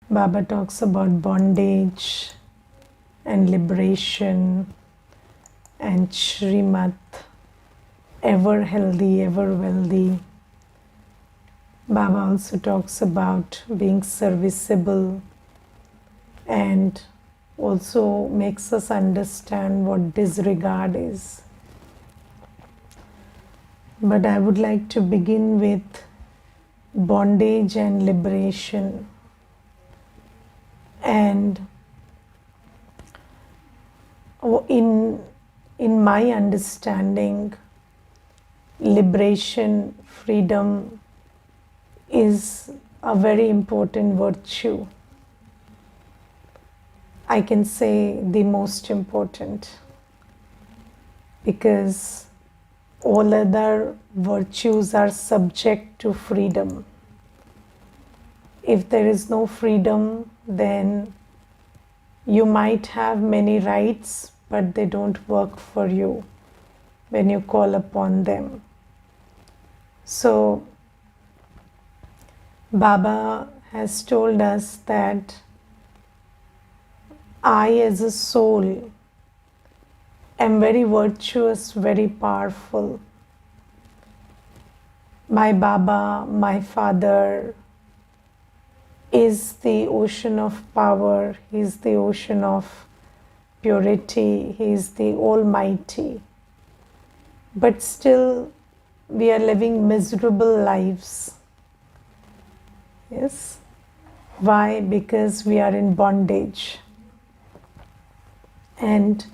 Baba talks about bondage and liberation and Shrimat, ever healthy, ever wealthy. Baba also talks about being serviceable and also makes us understand what disregard is. But I would like to begin with bondage and liberation. And in my understanding, liberation, freedom is a very important virtue. I can say the most important, because all other virtues are subject to freedom. If there is no freedom, then you might have many rights, but they don't work for you when you call upon them. So, Baba has told us that I, as a soul, am very virtuous, very powerful. My Baba, my Father, is the ocean of power. He is the ocean of purity. He is the Almighty. But still, we are living miserable lives. Yes. Why? Because we are in bondage. And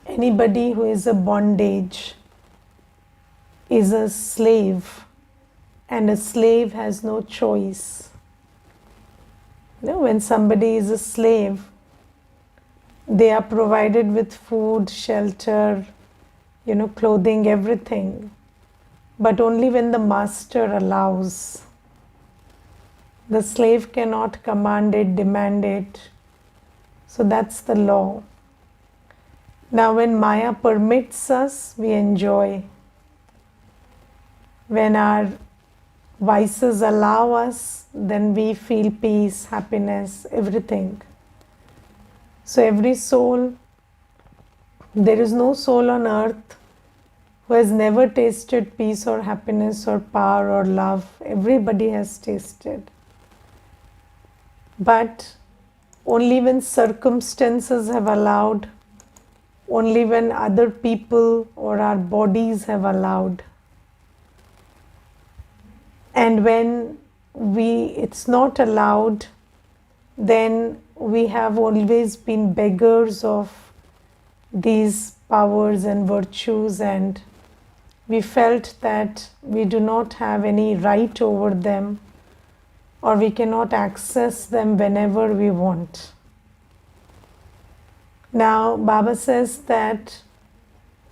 anybody who is a bondage is a slave, and a slave has no choice. You know, when somebody is a slave, they are provided with food, shelter, clothing, everything. But only when the master allows. The slave cannot command it, demand it. So that's the law. Now, when Maya permits us, we enjoy. When our vices allow us, then we feel peace, happiness, everything. So every soul, there is no soul on earth who has never tasted peace or happiness or power or love. Everybody has tasted. But only when circumstances have allowed, only when other people or our bodies have allowed. And when it's not allowed, then we have always been beggars of these powers and virtues, and we felt that we do not have any right over them, or we cannot access them whenever we want. Now, Baba says that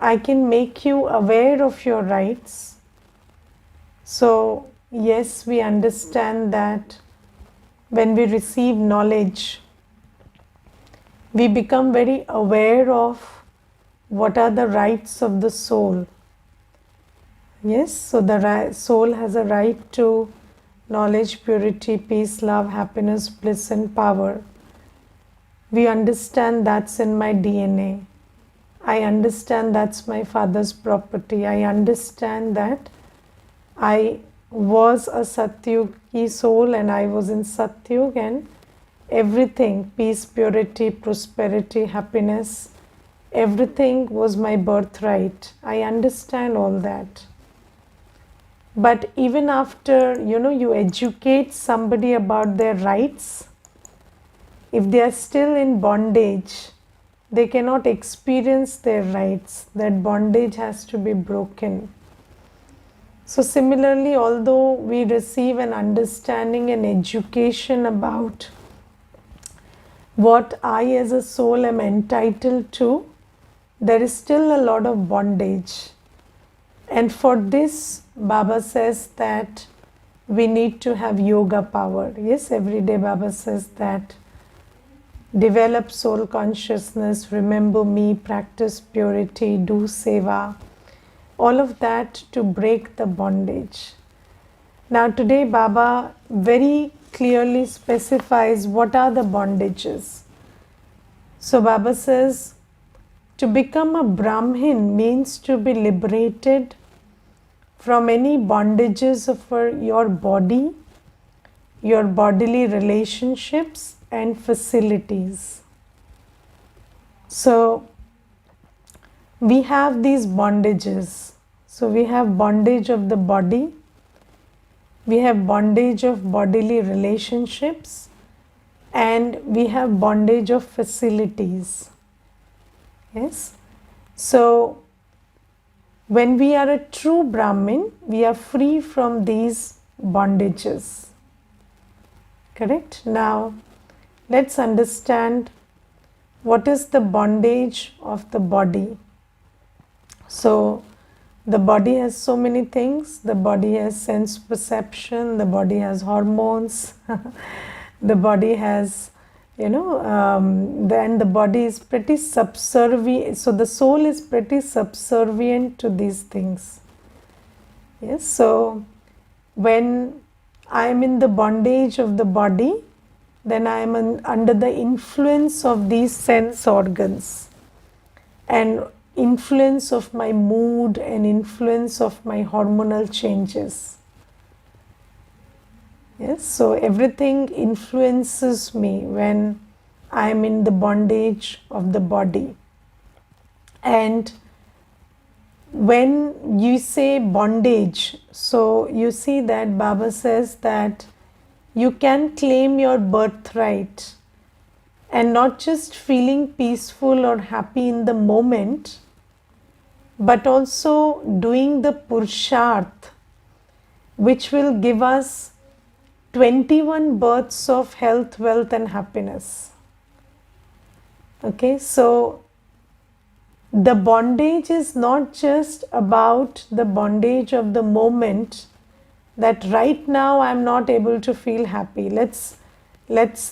I can make you aware of your rights. So, yes, we understand that when we receive knowledge, we become very aware of what are the rights of the soul. Yes, so the soul has a right to knowledge, purity, peace, love, happiness, bliss, and power. We understand that's in my DNA. I understand that's my father's property. I understand that I was a Satyugi soul and I was in Satyug, and everything, peace, purity, prosperity, happiness, everything was my birthright. I understand all that. But even after, you educate somebody about their rights, if they are still in bondage, they cannot experience their rights. That bondage has to be broken. So similarly, although we receive an understanding and education about what I as a soul am entitled to, there is still a lot of bondage. And for this, Baba says that we need to have yoga power. Yes, every day Baba says that develop soul consciousness, remember me, practice purity, do seva. All of that to break the bondage. Now today Baba very clearly specifies what are the bondages. So Baba says, to become a Brahmin means to be liberated from any bondages of your body, your bodily relationships and facilities. So we have these bondages. So we have bondage of the body, we have bondage of bodily relationships, and we have bondage of facilities. Yes. So when we are a true Brahmin, we are free from these bondages. Correct? Now, let's understand what is the bondage of the body. So, the body has so many things. The body has sense perception, the body has hormones, the body has, then the body is pretty subservient. So, the soul is pretty subservient to these things. Yes, so when I am in the bondage of the body, then I am under the influence of these sense organs and influence of my mood and influence of my hormonal changes. Yes, so everything influences me when I am in the bondage of the body. And when you say bondage, so you see that Baba says that you can claim your birthright and not just feeling peaceful or happy in the moment, but also doing the Purusharth, which will give us 21 births of health, wealth and happiness. Okay, so the bondage is not just about the bondage of the moment that right now I am not able to feel happy. Let's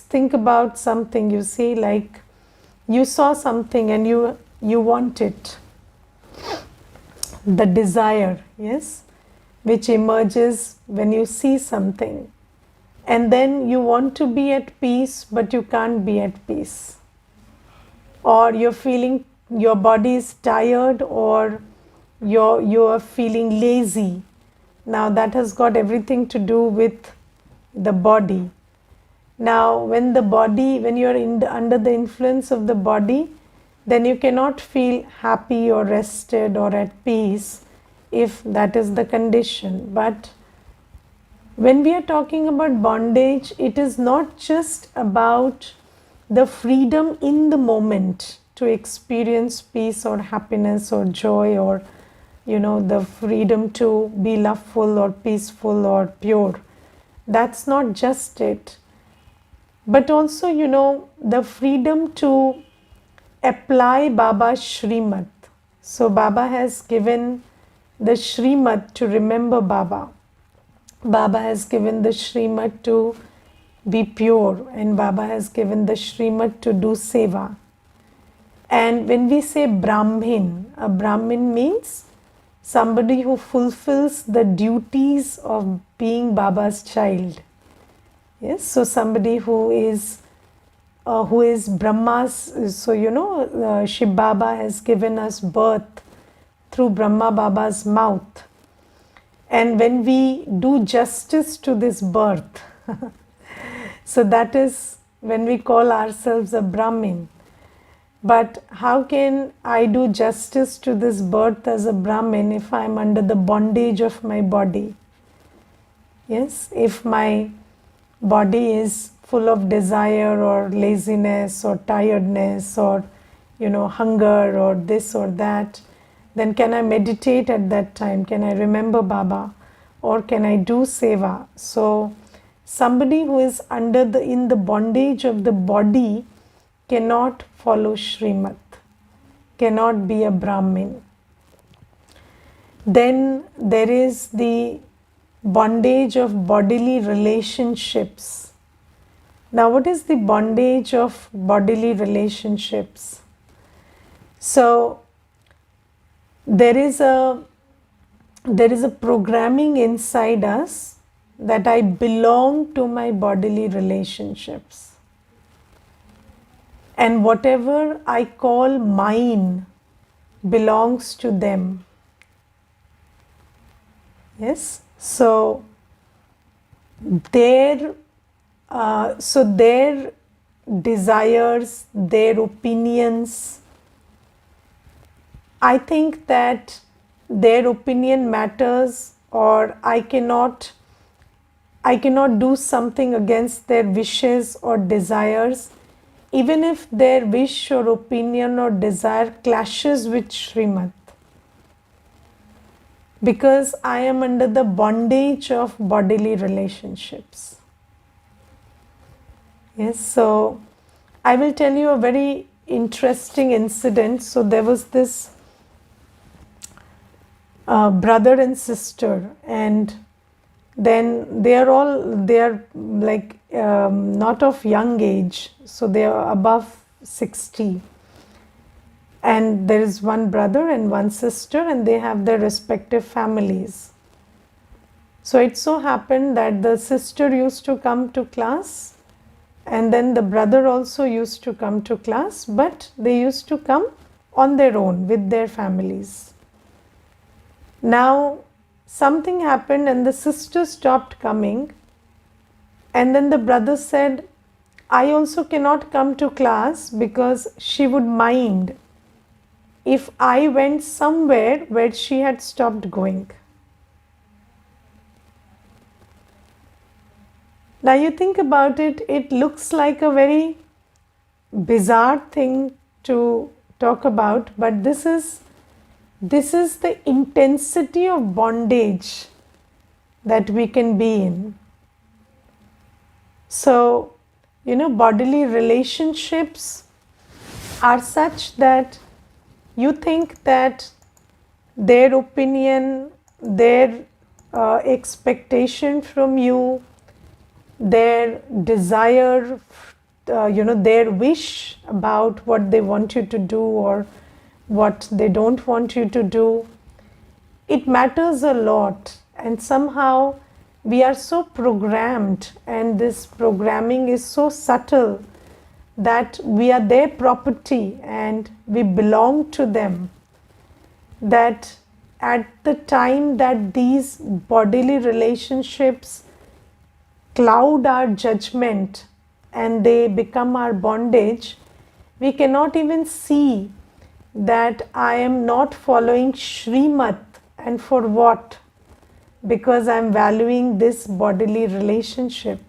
think about something. You see, like you saw something and you want it. The desire, yes, which emerges when you see something. And then you want to be at peace, but you can't be at peace. Or you're feeling your body is tired, or you're feeling lazy. Now that has got everything to do with the body. Now when you're under the influence of the body, then you cannot feel happy or rested or at peace if that is the condition. But when we are talking about bondage, it is not just about the freedom in the moment to experience peace or happiness or joy, or the freedom to be loveful or peaceful or pure. That's not just it. But also, the freedom to apply Baba's Shrimad. So Baba has given the Shrimad to remember Baba. Baba has given the Shrimad to be pure, and Baba has given the Shrimad to do seva. And when we say Brahmin, a Brahmin means somebody who fulfills the duties of being Baba's child. Yes, so somebody who is Brahma's. So Shiv Baba has given us birth through Brahma Baba's mouth. And when we do justice to this birth, so that is when we call ourselves a Brahmin. But how can I do justice to this birth as a Brahmin if I am under the bondage of my body? Yes, if my body is full of desire or laziness or tiredness or hunger or this or that, then can I meditate at that time? Can I remember Baba? Or can I do seva? So somebody who is in the bondage of the body cannot follow Shrimad, cannot be a Brahmin. Then there is the bondage of bodily relationships. Now, what is the bondage of bodily relationships? So there is a programming inside us that I belong to my bodily relationships. And whatever I call mine belongs to them. Yes? So their desires, their opinions, I think that their opinion matters, or I cannot do something against their wishes or desires, even if their wish or opinion or desire clashes with Srimad, because I am under the bondage of bodily relationships. Yes, so I will tell you a very interesting incident. So there was this brother and sister, and then they are like not of young age, so they are above 60, and there is one brother and one sister, and they have their respective families. So it so happened that the sister used to come to class, and then the brother also used to come to class, but they used to come on their own with their families. Now something happened and the sister stopped coming, and then the brother said, I also cannot come to class because she would mind if I went somewhere where she had stopped going. Now you think about it, it looks like a very bizarre thing to talk about, but this is the intensity of bondage that we can be in. So, bodily relationships are such that you think that their opinion, their expectation from you, their desire, their wish about what they want you to do or what they don't want you to do, it matters a lot. And somehow we are so programmed, and this programming is so subtle that we are their property and we belong to them, that at the time that these bodily relationships cloud our judgment and they become our bondage, we cannot even see that I am not following Srimad, and for what? Because I am valuing this bodily relationship.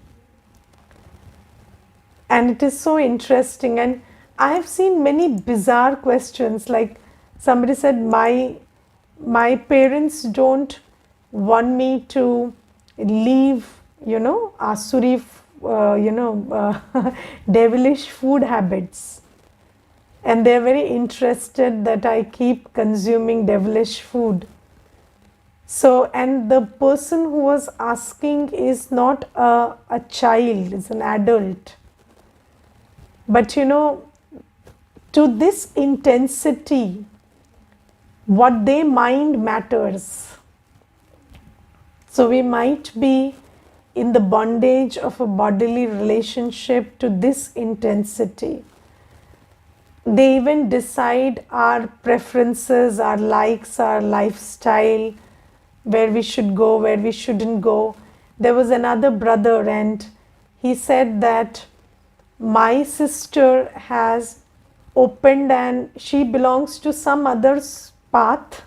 And it is so interesting, and I have seen many bizarre questions, like somebody said, my parents don't want me to leave asuri devilish food habits, and they are very interested that I keep consuming devilish food. So, and the person who was asking is not a child, is an adult. But to this intensity, what they mind matters. So we might be in the bondage of a bodily relationship to this intensity. They even decide our preferences, our likes, our lifestyle, where we should go, where we shouldn't go. There was another brother, and he said that my sister has opened, and she belongs to some other's path,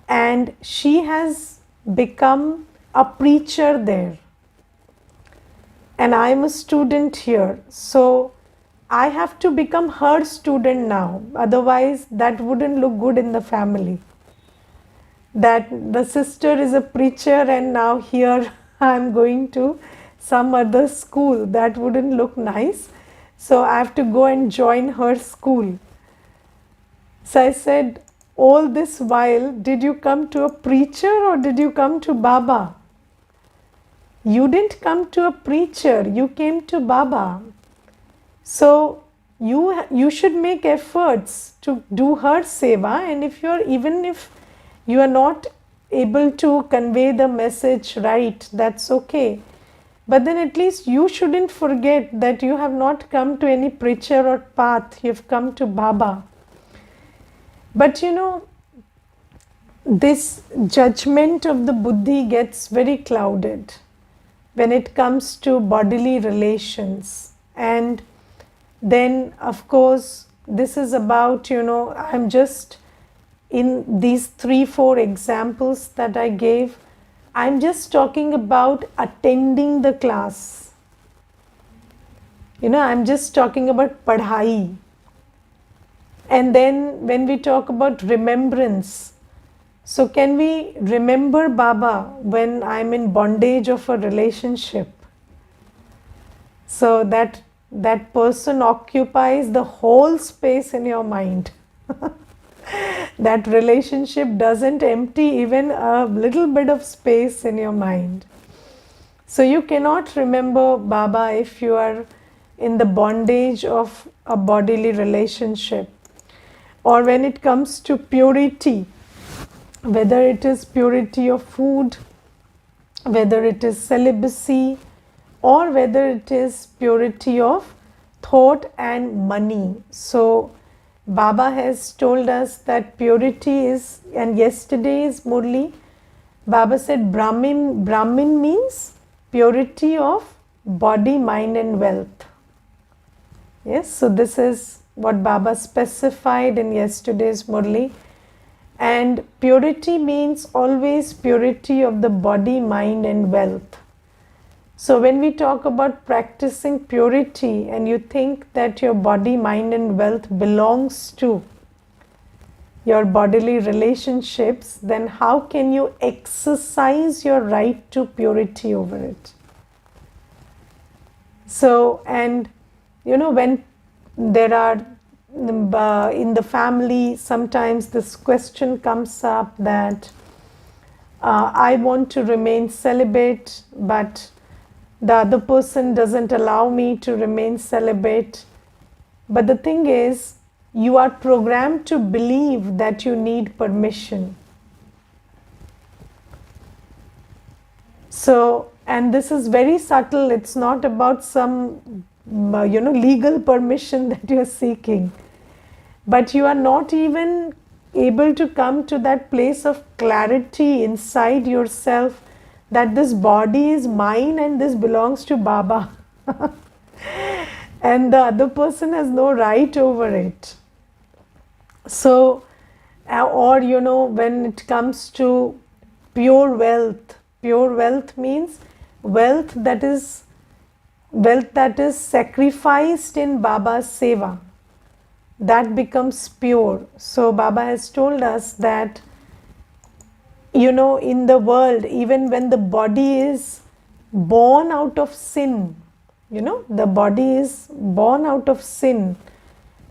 and she has become a preacher there, and I am a student here, so I have to become her student now, otherwise that wouldn't look good in the family, that the sister is a preacher and now here I am going to some other school. That wouldn't look nice, so I have to go and join her school. So I said, all this while, did you come to a preacher or did you come to Baba? You didn't come to a preacher, you came to Baba. So you should make efforts to do her seva, and even if you are not able to convey the message right, that's okay. But then at least you shouldn't forget that you have not come to any preacher or path, you've come to Baba. But this judgment of the buddhi gets very clouded when it comes to bodily relations. And then, of course, this is about, I'm just in these 3-4 examples that I gave, I'm just talking about attending the class. I'm just talking about padhai. And then when we talk about remembrance, so can we remember Baba when I'm in bondage of a relationship? So that person occupies the whole space in your mind. That relationship doesn't empty even a little bit of space in your mind. So you cannot remember Baba if you are in the bondage of a bodily relationship. Or when it comes to purity, whether it is purity of food, whether it is celibacy, or whether it is purity of thought and money. So Baba has told us that purity is, and yesterday's Murli, Baba said Brahmin means purity of body, mind and wealth. Yes, so this is what Baba specified in yesterday's Murli. And purity means always purity of the body, mind and wealth. So when we talk about practicing purity and you think that your body, mind and wealth belongs to your bodily relationships, then how can you exercise your right to purity over it? So, and when there are in the family, sometimes this question comes up that I want to remain celibate, but the other person doesn't allow me to remain celibate. But the thing is, you are programmed to believe that you need permission. So, and this is very subtle. It's not about some legal permission that you are seeking, but you are not even able to come to that place of clarity inside yourself that this body is mine and this belongs to Baba and the other person has no right over it. So, or when it comes to pure wealth means wealth that is sacrificed in Baba's seva, that becomes pure. So Baba has told us that in the world, even when the body is born out of sin, the body is born out of sin,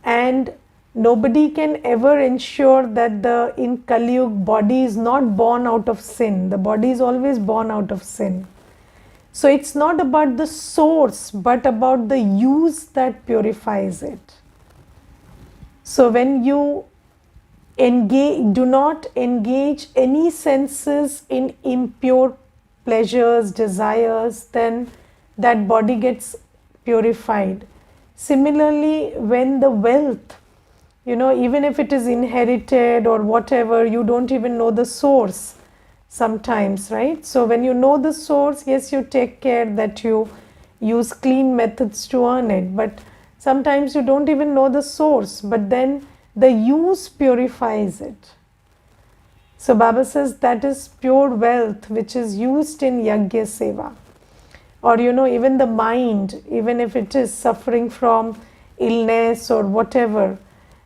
and nobody can ever ensure that the in Kali Yuga body is not born out of sin. The body is always born out of sin. So it's not about the source, but about the use that purifies it. So when you do not engage any senses in impure pleasures, desires, then that body gets purified. Similarly, when the wealth, even if it is inherited or whatever, you don't even know the source sometimes, right? So when you know the source, yes, you take care that you use clean methods to earn it, but sometimes you don't even know the source, but then the use purifies it. So Baba says that is pure wealth which is used in Yajna Seva. Or even the mind, even if it is suffering from illness or whatever,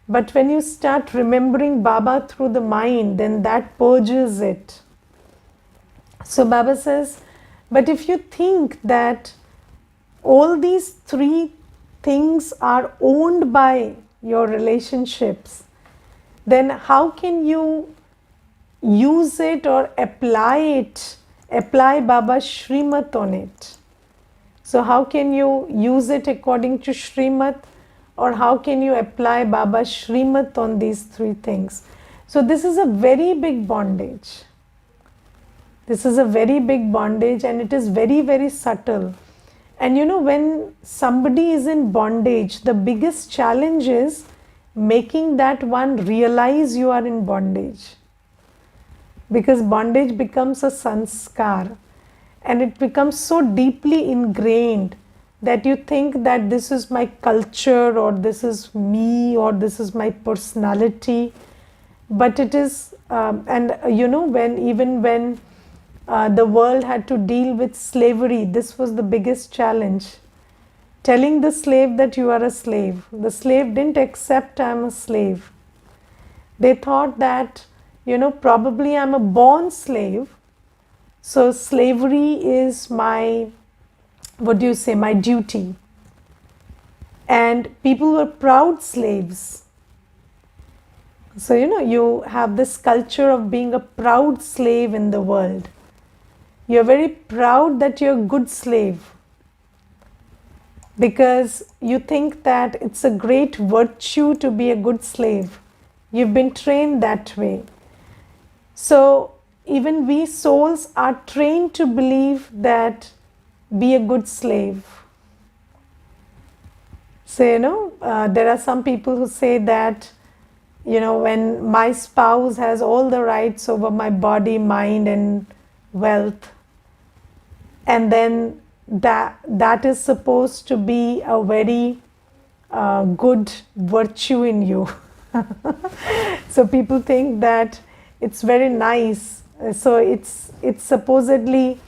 but when you start remembering Baba through the mind, then that purges it. So Baba says, but if you think that all these three things are owned by your relationships, then how can you use it or apply Baba's Shrimat on it? So how can you use it according to Shrimat, or how can you apply Baba's Shrimat on these three things? So this is a very big bondage. This is a very big bondage, and it is very, very subtle. And when somebody is in bondage, the biggest challenge is making that one realize you are in bondage. Because bondage becomes a sanskar, and it becomes so deeply ingrained that you think that this is my culture, or this is me, or this is my personality. But it is, when the world had to deal with slavery, this was the biggest challenge. Telling the slave that you are a slave. The slave didn't accept I'm a slave. They thought that, probably I'm a born slave. So slavery is my, my duty. And people were proud slaves. So, you have this culture of being a proud slave in the world. You're very proud that you're a good slave, because you think that it's a great virtue to be a good slave. You've been trained that way. So even we souls are trained to believe that be a good slave. So, there are some people who say that, when my spouse has all the rights over my body, mind and wealth, and then that is supposed to be a very good virtue in you. So people think that it's very nice. So it's supposedly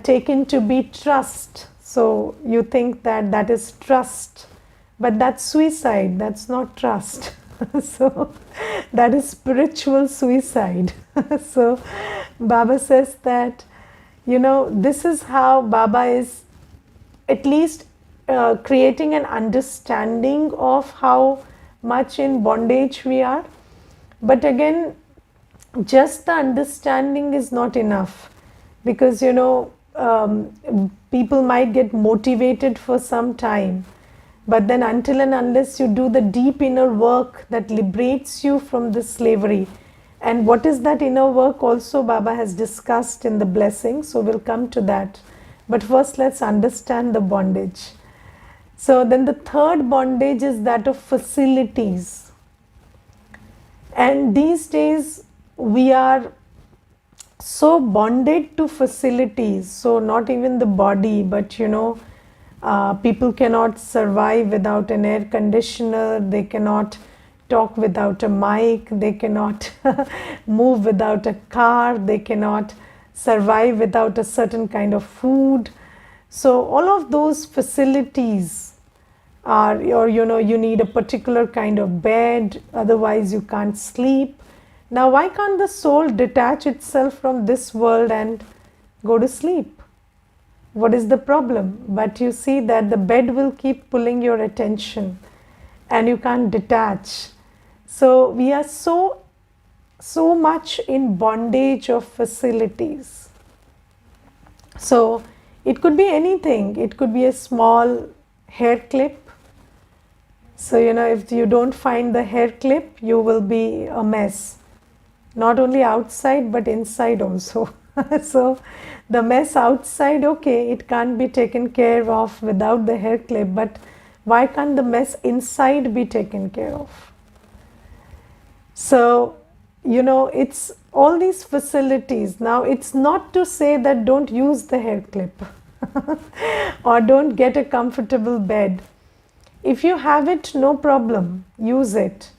taken to be trust. So you think that is trust, but that's suicide. That's not trust. So that is spiritual suicide. So Baba says that, this is how Baba is at least creating an understanding of how much in bondage we are. But again, just the understanding is not enough, because people might get motivated for some time, but then until and unless you do the deep inner work that liberates you from this slavery. And what is that inner work also Baba has discussed in the blessing, so we'll come to that. But first let's understand the bondage. So then the third bondage is that of facilities. And these days we are so bonded to facilities, so not even the body, but people cannot survive without an air conditioner, they cannot talk without a mic, they cannot move without a car, they cannot survive without a certain kind of food. So all of those facilities are, or you need a particular kind of bed, otherwise you can't sleep. Now why can't the soul detach itself from this world and go to sleep? What is the problem? But you see that the bed will keep pulling your attention and you can't detach. So we are so much in bondage of facilities. So it could be anything. It could be a small hair clip. So if you don't find the hair clip, you will be a mess. Not only outside but inside also. So the mess outside, okay, it can't be taken care of without the hair clip, but why can't the mess inside be taken care of? So, it's all these facilities. Now, it's not to say that don't use the hair clip or don't get a comfortable bed. If you have it, no problem, use it.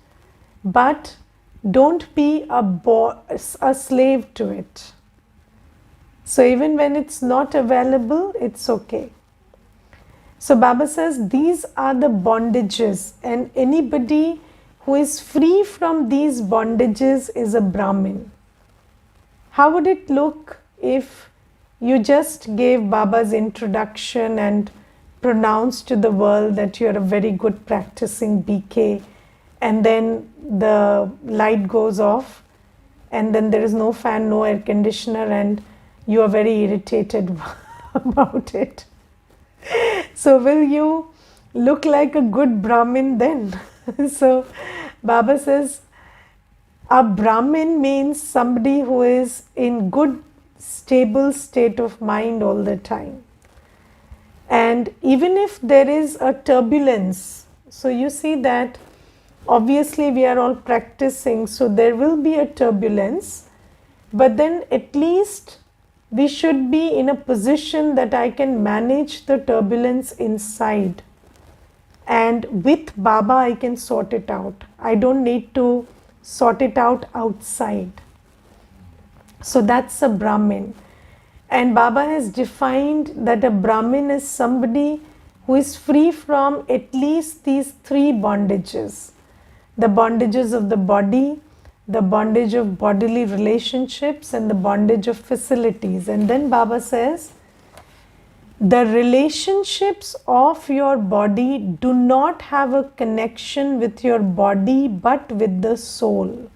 But don't be a slave to it. So even when it's not available, it's okay. So Baba says these are the bondages, and anybody who is free from these bondages is a Brahmin. How would it look if you just gave Baba's introduction and pronounced to the world that you are a very good practicing BK, and then the light goes off and then there is no fan, no air conditioner, and you are very irritated about it? So will you look like a good Brahmin then? So Baba says a Brahmin means somebody who is in good stable state of mind all the time. And even if there is a turbulence, so you see that obviously we are all practicing, so there will be a turbulence, but then at least we should be in a position that I can manage the turbulence inside. And with Baba, I can sort it out. I don't need to sort it out outside. So that's a Brahmin. And Baba has defined that a Brahmin is somebody who is free from at least these three bondages. The bondages of the body, the bondage of bodily relationships, and the bondage of facilities. And then Baba says, the relationships of your body do not have a connection with your body but with the soul.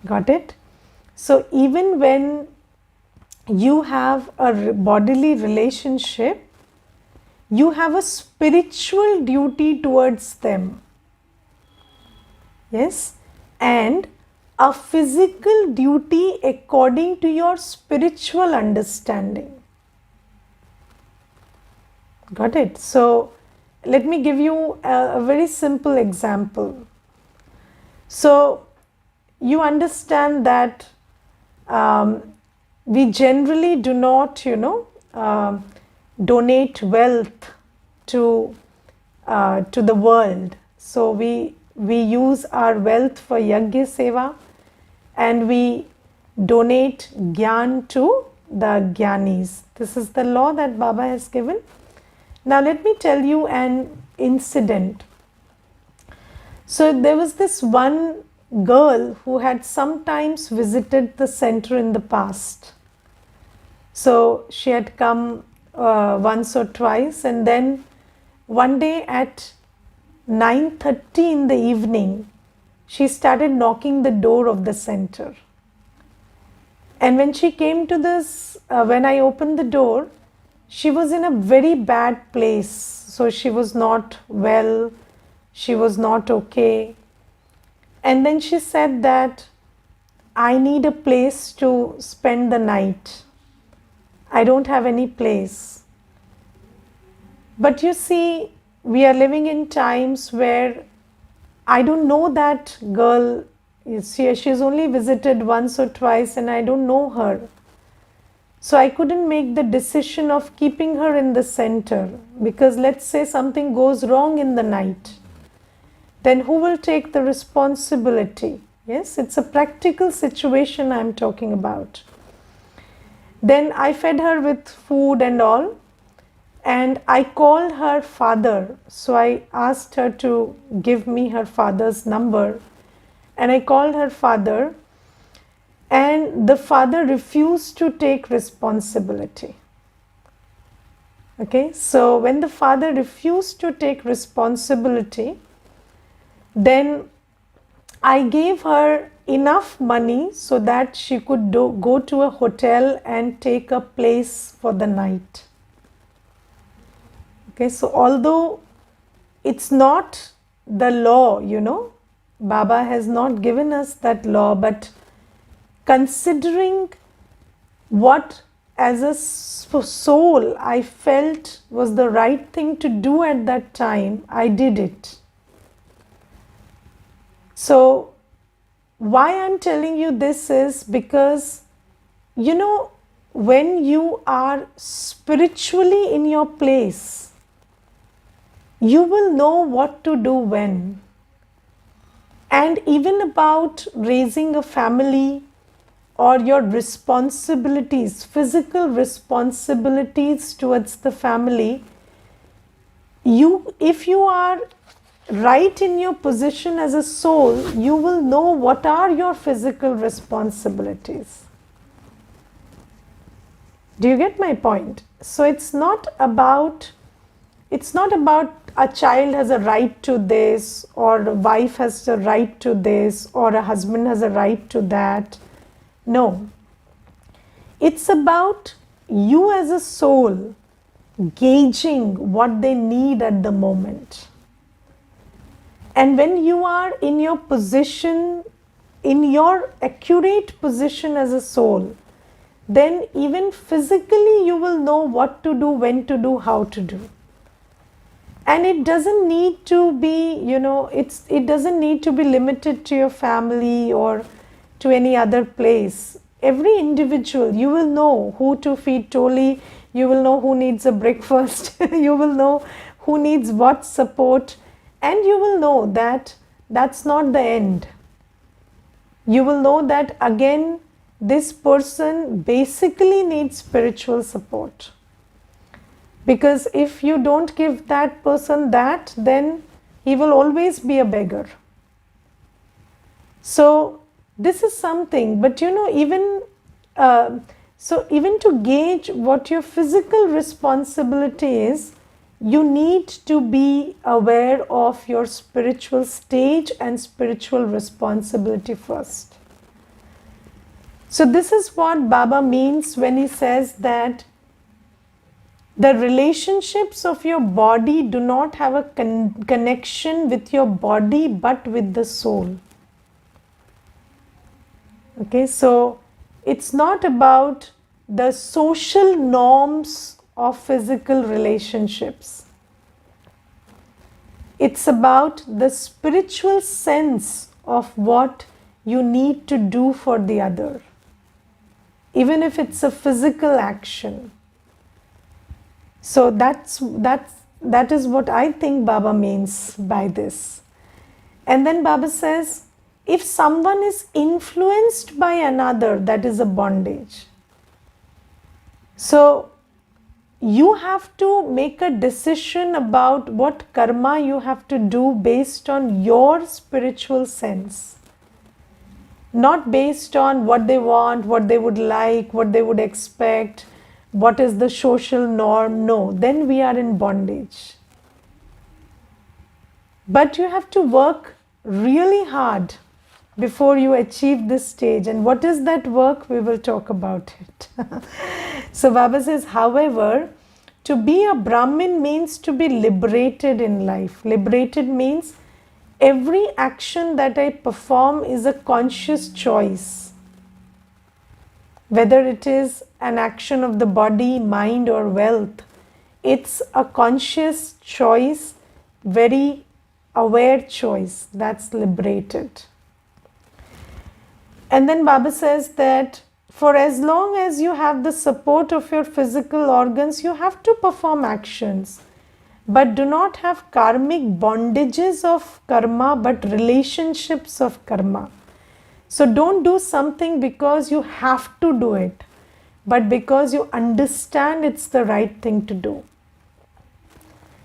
Got it? So even when you have a bodily relationship, you have a spiritual duty towards them. Yes? And a physical duty according to your spiritual understanding. Got it? So let me give you a very simple example. So you understand that we generally do not, donate wealth to the world. So we use our wealth for yajna seva, and we donate gyan to the gyanis. This is the law that Baba has given. Now let me tell you an incident. So there was this one girl who had sometimes visited the center in the past. So she had come once or twice, and then one day at 9:30 in the evening, she started knocking the door of the center. And when she came to this, when I opened the door, she was in a very bad place. So she was not well, she was not okay. And then she said that I need a place to spend the night. I don't have any place. But you see, we are living in times where I don't know that girl. She's only visited once or twice and I don't know her. So I couldn't make the decision of keeping her in the center, because let's say something goes wrong in the night. Then who will take the responsibility? Yes, it's a practical situation I'm talking about. Then I fed her with food and all, and I called her father. So I asked her to give me her father's number, and I called her father, and the father refused to take responsibility. Okay, so when the father refused to take responsibility, then I gave her enough money so that she could go to a hotel and take a place for the night. Okay, so although it's not the law, Baba has not given us that law, but considering what as a soul I felt was the right thing to do at that time, I did it. So why I'm telling you this is because, when you are spiritually in your place, you will know what to do when. And even about raising a family or your responsibilities, physical responsibilities towards the family, if you are right in your position as a soul, you will know what are your physical responsibilities. Do you get my point? So it's not about a child has a right to this, or a wife has a right to this, or a husband has a right to that. No. It's about you as a soul gauging what they need at the moment. And when you are in your position, in your accurate position as a soul, then even physically you will know what to do, when to do, how to do. And it doesn't need to be, it doesn't need to be limited to your family or to any other place. Every individual, you will know who to feed Toli, you will know who needs a breakfast, you will know who needs what support, and you will know that that's not the end. You will know that again, this person basically needs spiritual support. Because if you don't give that person that, then he will always be a beggar. So this is something, but even even to gauge what your physical responsibility is, you need to be aware of your spiritual stage and spiritual responsibility first. So this is what Baba means when he says that the relationships of your body do not have a connection with your body but with the soul. Okay, so it's not about the social norms of physical relationships. It's about the spiritual sense of what you need to do for the other, even if it's a physical action. So that is what I think Baba means by this. And then Baba says, if someone is influenced by another, that is a bondage. So you have to make a decision about what karma you have to do based on your spiritual sense. Not based on what they want, what they would like, what they would expect, what is the social norm. No, then we are in bondage. But you have to work really hard before you achieve this stage. And what is that work? We will talk about it. So Baba says, however, to be a Brahmin means to be liberated in life. Liberated means every action that I perform is a conscious choice. Whether it is an action of the body, mind or wealth, it's a conscious choice, very aware choice, that's liberated. And then Baba says that for as long as you have the support of your physical organs, you have to perform actions, but do not have karmic bondages of karma, but relationships of karma. So don't do something because you have to do it, but because you understand it's the right thing to do.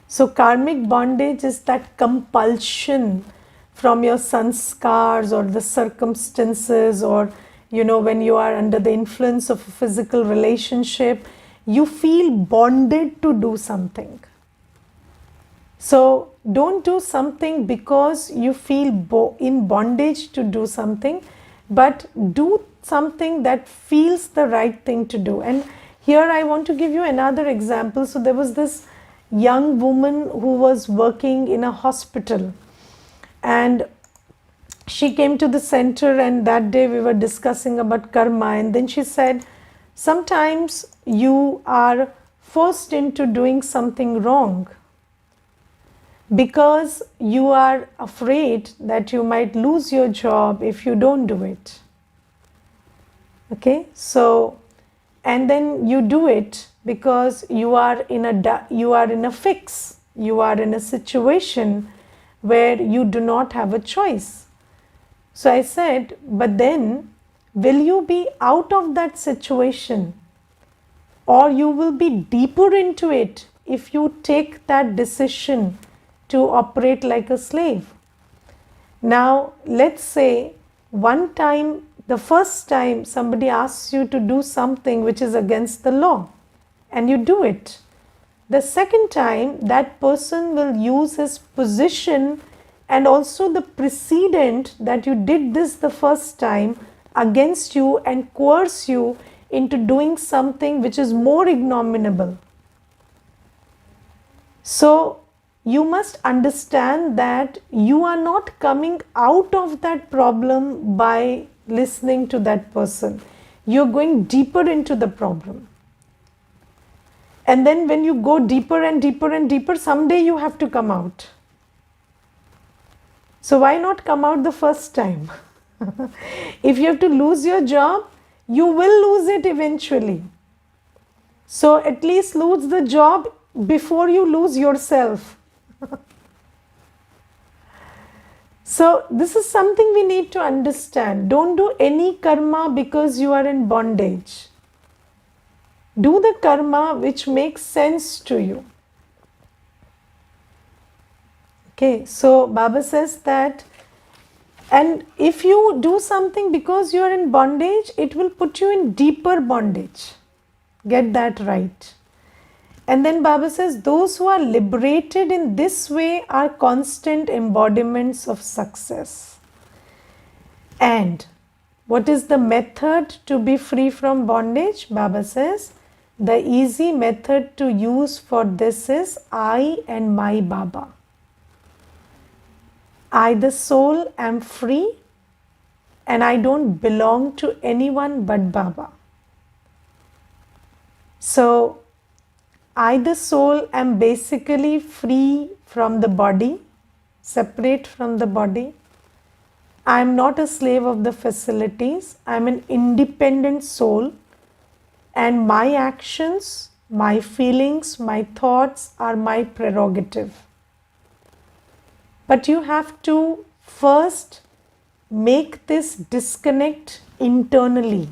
So karmic bondage is that compulsion from your sanskars or the circumstances, or when you are under the influence of a physical relationship, you feel bonded to do something. So don't do something because you feel in bondage to do something, but do something that feels the right thing to do. And here I want to give you another example. So there was this young woman who was working in a hospital, and she came to the center, and that day we were discussing about karma, and then she said, sometimes you are forced into doing something wrong because you are afraid that you might lose your job if you don't do it. Okay, so and then you do it because you are in a fix, you are in a situation where you do not have a choice. So I said, but then will you be out of that situation, or you will be deeper into it if you take that decision to operate like a slave? Now let's say one time, the first time somebody asks you to do something which is against the law and you do it. The second time, that person will use his position and also the precedent that you did this the first time against you and coerce you into doing something which is more ignominiable. So you must understand that you are not coming out of that problem by listening to that person. you're going deeper into the problem. And then when you go deeper and deeper and deeper, someday you have to come out. So why not come out the first time? If you have to lose your job, you will lose it eventually. So at least lose the job before you lose yourself. So this is something we need to understand. Don't do any karma because you are in bondage. Do the karma which makes sense to you. Okay, so Baba says that, and if you do something because you are in bondage, it will put you in deeper bondage. Get that right. And then Baba says, those who are liberated in this way are constant embodiments of success. And what is the method to be free from bondage? Baba says, the easy method to use for this is I and my Baba. I, the soul, am free and I don't belong to anyone but Baba. So, I, the soul, am basically free from the body, separate from the body. I am not a slave of the facilities. I am an independent soul, and my actions, my feelings, my thoughts are my prerogative. But you have to first make this disconnect internally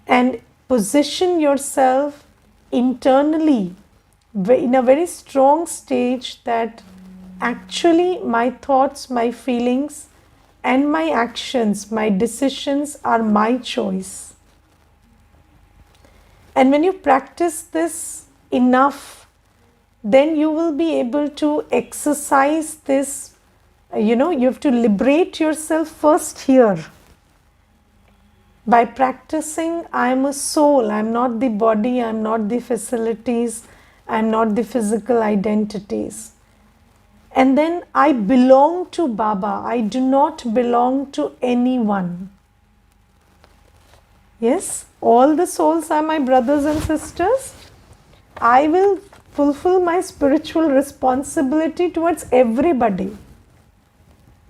and position yourself internally in a very strong stage that actually my thoughts, my feelings and my actions, my decisions are my choice. And when you practice this enough, then you will be able to exercise this, you have to liberate yourself first here. By practicing, I am a soul, I am not the body, I am not the facilities, I am not the physical identities. And then I belong to Baba, I do not belong to anyone. Yes, all the souls are my brothers and sisters. I will fulfill my spiritual responsibility towards everybody.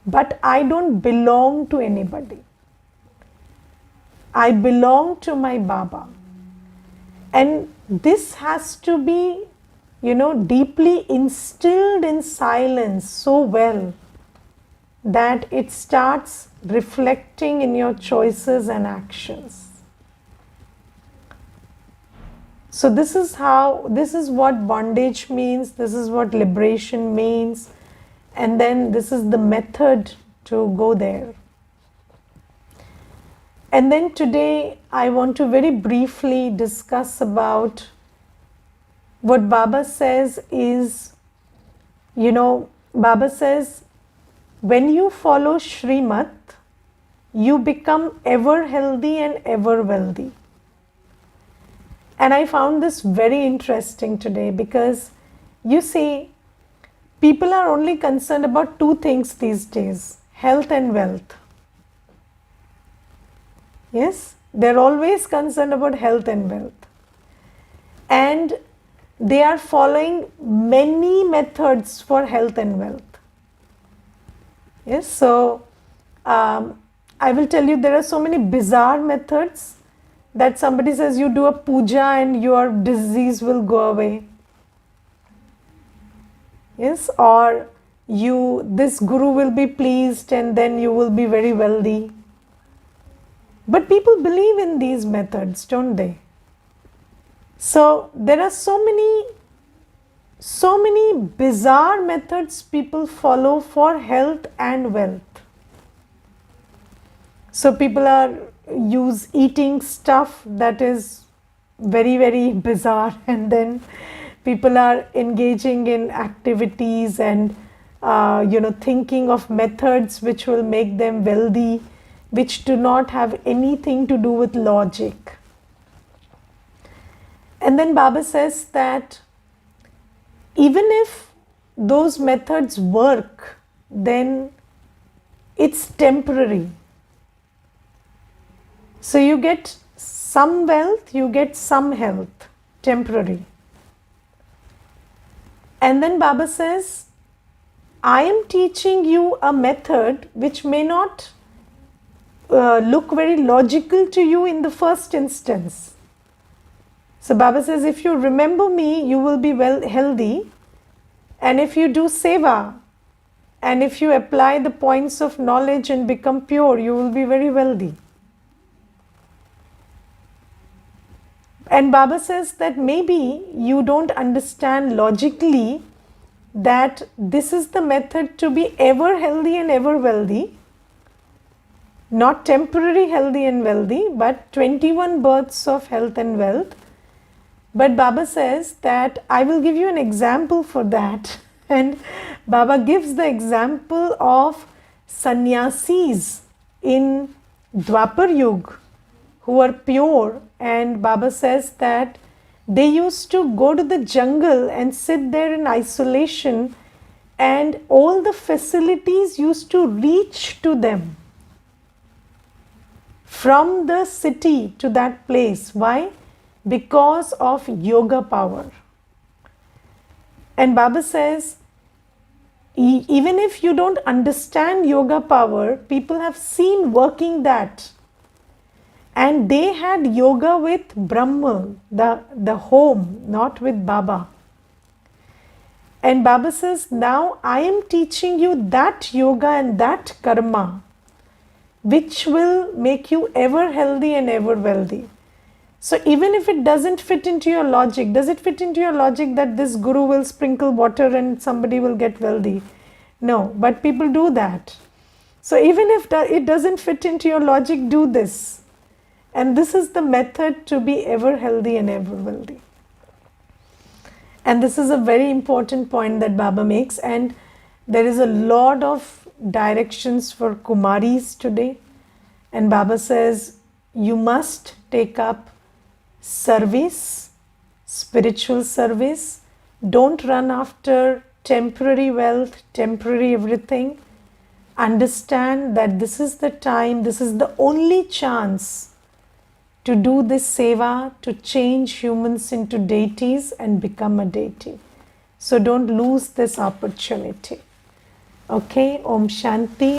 But I don't belong to anybody. I belong to my Baba. And this has to be, deeply instilled in silence so well that it starts reflecting in your choices and actions. So this is what bondage means, this is what liberation means, and then this is the method to go there. And then today I want to very briefly discuss about what Baba says is, Baba says, when you follow Shrimat, you become ever healthy and ever wealthy. And I found this very interesting today because, you see, people are only concerned about two things these days, health and wealth. Yes, they're always concerned about health and wealth. And they are following many methods for health and wealth. Yes, so I will tell you there are so many bizarre methods that somebody says you do a puja and your disease will go away. Yes, or this guru will be pleased and then you will be very wealthy. But people believe in these methods, don't they? So there are so many bizarre methods people follow for health and wealth. So people are eating stuff that is very, very bizarre, and then people are engaging in activities and thinking of methods which will make them wealthy, which do not have anything to do with logic. And then Baba says that even if those methods work, then it's temporary. So you get some wealth, you get some health, temporary. And then Baba says, I am teaching you a method which may not look very logical to you in the first instance. So Baba says, if you remember me, you will be well healthy. And if you do seva, and if you apply the points of knowledge and become pure, you will be very wealthy. And Baba says that maybe you don't understand logically that this is the method to be ever healthy and ever wealthy. Not temporary healthy and wealthy, but 21 births of health and wealth. But Baba says that I will give you an example for that. And Baba gives the example of sannyasis in Dwapar Yuga who are pure. And Baba says that they used to go to the jungle and sit there in isolation, and all the facilities used to reach to them from the city to that place. Why? Because of yoga power. And Baba says, even if you don't understand yoga power, people have seen working that. And they had yoga with Brahma, the home, not with Baba. And Baba says, now I am teaching you that yoga and that karma, which will make you ever healthy and ever wealthy. So even if it doesn't fit into your logic, does it fit into your logic that this guru will sprinkle water and somebody will get wealthy? No, but people do that. So even if it doesn't fit into your logic, do this. And this is the method to be ever healthy and ever wealthy. And this is a very important point that Baba makes. And there is a lot of directions for Kumaris today. And Baba says, you must take up service, spiritual service. Don't run after temporary wealth, temporary everything. Understand that this is the time, this is the only chance to do this seva, to change humans into deities and become a deity. So don't lose this opportunity. Okay, Om Shanti.